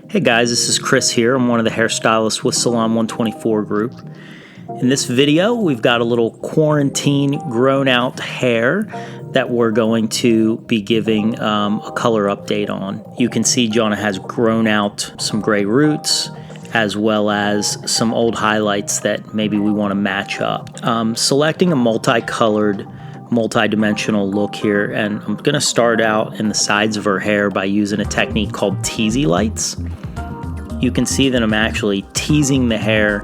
Hey guys, this is Chris here. I'm one of the hairstylists with Salon 124 Group. In this video, we've got a little quarantine grown out hair that we're going to be giving a color update on. You can see Jonna has grown out some gray roots as well as some old highlights that maybe we want to match up. Selecting a multicolored, multi-dimensional look here, and I'm going to start out in the sides of her hair by using a technique called Teasy lights. You can see that I'm actually teasing the hair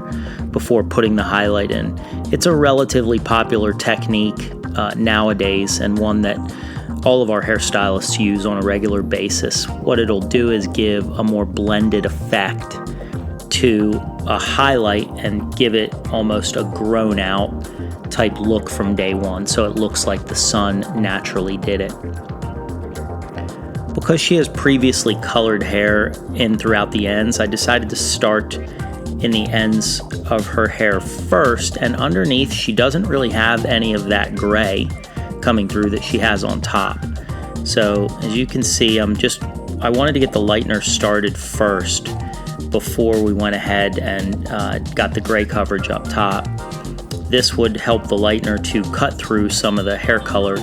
before putting the highlight in. It's a relatively popular technique nowadays, and one that all of our hairstylists use on a regular basis. What it'll do is give a more blended effect to a highlight and give it almost a grown out type look from day one, so it looks like the sun naturally did it. Because she has previously colored hair in throughout the ends, I decided to start in the ends of her hair first, and underneath she doesn't really have any of that gray coming through that she has on top. So as you can see, I wanted to get the lightener started first before we went ahead and got the gray coverage up top. This would help the lightener to cut through some of the hair color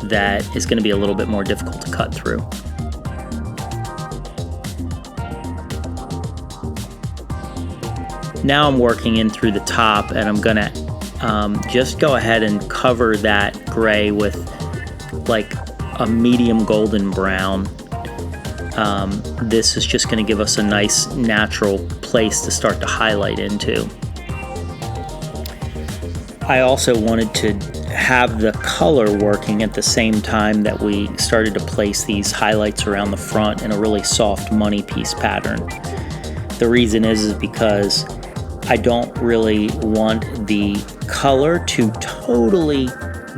that is going to be a little bit more difficult to cut through. Now I'm working in through the top, and I'm going to just go ahead and cover that gray with like a medium golden brown. This is just going to give us a nice natural place to start to highlight into. I also wanted to have the color working at the same time that we started to place these highlights around the front in a really soft money piece pattern. The reason is because I don't really want the color to totally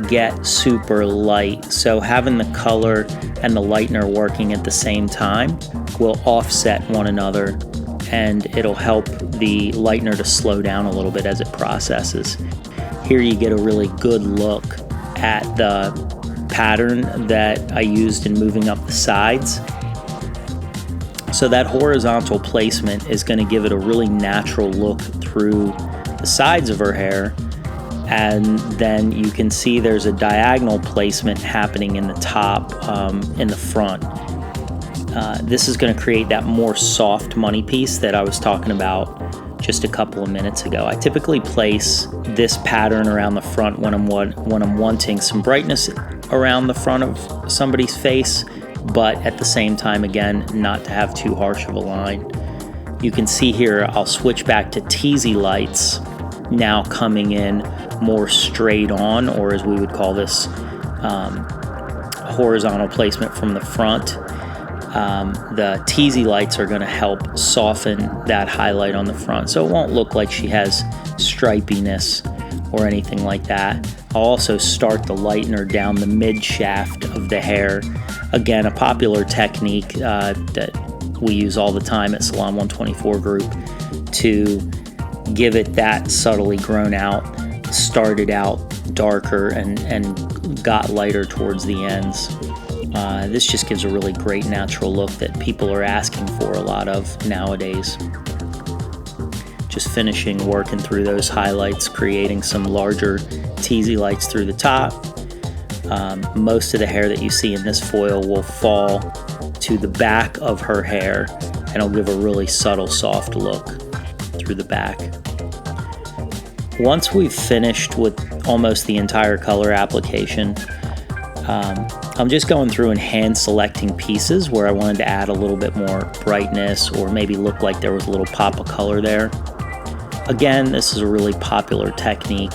get super light. So having the color and the lightener working at the same time will offset one another, and it'll help the lightener to slow down a little bit as it processes. Here you get a really good look at the pattern that I used in moving up the sides. So that horizontal placement is going to give it a really natural look through the sides of her hair. And then you can see there's a diagonal placement happening in the top, in the front. This is going to create that more soft money piece that I was talking about just a couple of minutes ago. I typically place this pattern around the front when I'm wanting some brightness around the front of somebody's face, but at the same time, again, not to have too harsh of a line. You can see here I'll switch back to Teasy lights, now coming in more straight on, or as we would call this, horizontal placement from the front. The Teasy lights are going to help soften that highlight on the front, so it won't look like she has stripiness or anything like that. I'll also start the lightener down the mid shaft of the hair. Again, a popular technique that we use all the time at Salon 124 Group to give it that subtly grown out, started out darker and got lighter towards the ends. This just gives a really great natural look that people are asking for a lot of nowadays. Just finishing working through those highlights, creating some larger Teasy lights through the top. Most of the hair that you see in this foil will fall to the back of her hair, and it'll give a really subtle, soft look through the back. Once we've finished with almost the entire color application, I'm just going through and hand selecting pieces where I wanted to add a little bit more brightness or maybe look like there was a little pop of color there. Again, this is a really popular technique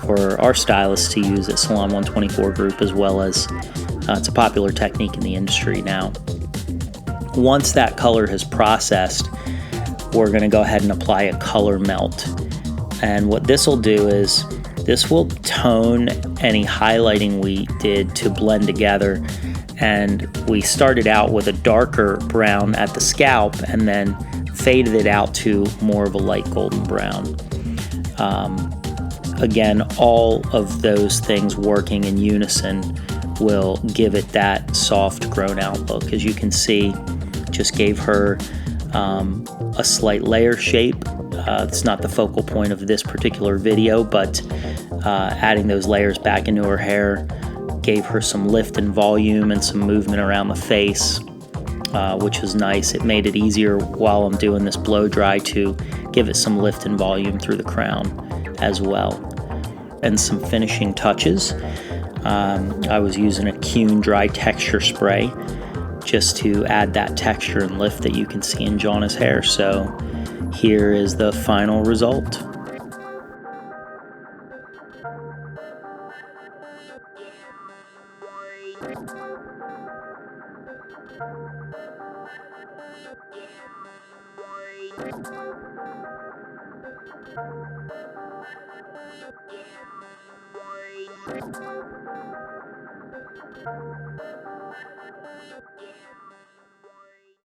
for our stylists to use at Salon 124 Group, as well as it's a popular technique in the industry now. Once that color has processed, we're going to go ahead and apply a color melt. And what this will do is this will tone any highlighting we did to blend together. And we started out with a darker brown at the scalp and then faded it out to more of a light golden brown. Again, all of those things working in unison will give it that soft grown out look. As you can see, just gave her a slight layer shape. It's not the focal point of this particular video, but adding those layers back into her hair gave her some lift and volume and some movement around the face, which was nice. It made it easier while I'm doing this blow dry to give it some lift and volume through the crown as well. And some finishing touches. I was using a KEUNE dry texture spray just to add that texture and lift that you can see in Jonna's hair. So here is the final result.